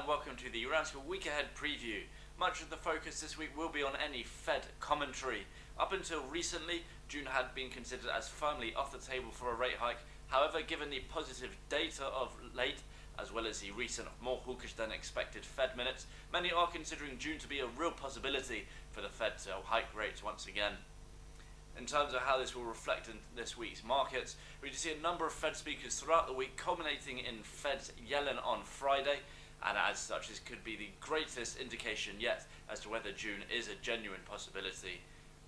and welcome to the RANsquawk Week Ahead preview. Much of the focus this week will be on any Fed commentary. Up until recently, June had been considered as firmly off the table for a rate hike. However, given the positive data of late, as well as the recent more hawkish than expected Fed minutes, many are considering June to be a real possibility for the Fed to hike rates once again. In terms of how this will reflect in this week's markets, we can see a number of Fed speakers throughout the week, culminating in Fed's Yellen on Friday, and as such this could be the greatest indication yet as to whether June is a genuine possibility.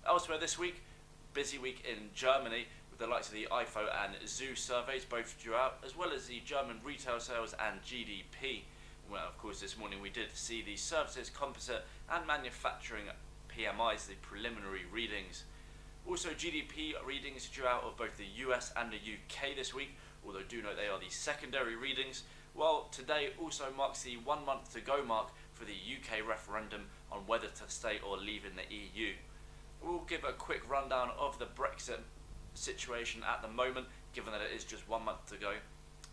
Elsewhere this week, busy week in Germany with the likes of the IFO and ZOO surveys both due out, as well as the German retail sales and GDP. Well, of course, this morning we did see the services, composite and manufacturing PMIs, the preliminary readings. Also, GDP readings due out of both the US and the UK this week, although do note they are the secondary readings, while today also marks the 1 month to go mark for the UK referendum on whether to stay or leave in the EU. We'll give a quick rundown of the Brexit situation at the moment, given that it is just 1 month to go.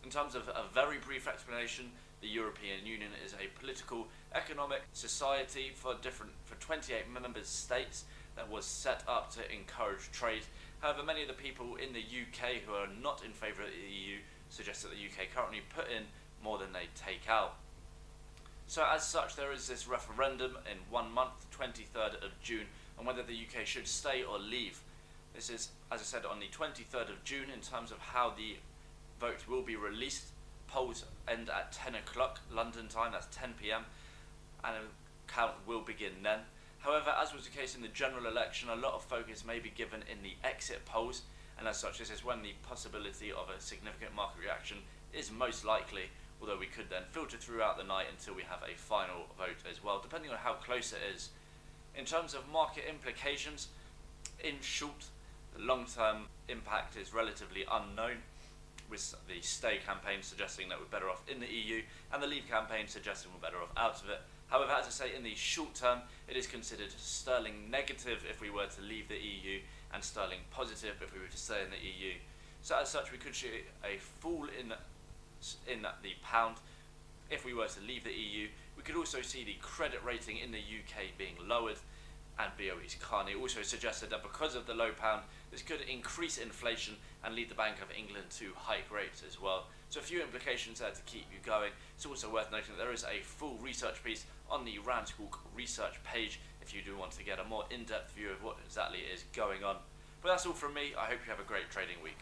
In terms of a very brief explanation, the European Union is a political, economic society for 28 member states that was set up to encourage trade. However, many of the people in the UK who are not in favour of the EU suggest that the UK currently put in more than they take out. So as such, there is this referendum in 1 month, 23rd of June, on whether the UK should stay or leave. This is, as I said, on the 23rd of June. In terms of how the vote will be released, polls end at 10 o'clock London time, that's 10 p.m, and a count will begin then. However, as was the case in the general election, a lot of focus may be given in the exit polls, and as such this is when the possibility of a significant market reaction is most likely, although we could then filter throughout the night until we have a final vote as well, depending on how close it is. In terms of market implications, in short, the long-term impact is relatively unknown, with the Stay campaign suggesting that we're better off in the EU and the Leave campaign suggesting we're better off out of it. However, as I say, in the short term, it is considered sterling negative if we were to leave the EU and sterling positive if we were to stay in the EU. So as such, we could see a fall in the pound if we were to leave the EU. We could also see the credit rating in the UK being lowered, and BOE's Carney also suggested that because of the low pound, this could increase inflation and lead the Bank of England to hike rates as well. So a few implications there to keep you going. It's also worth noting that there is a full research piece on the RANsquawk research page if you do want to get a more in-depth view of what exactly is going on. But that's all from me. I hope you have a great trading week.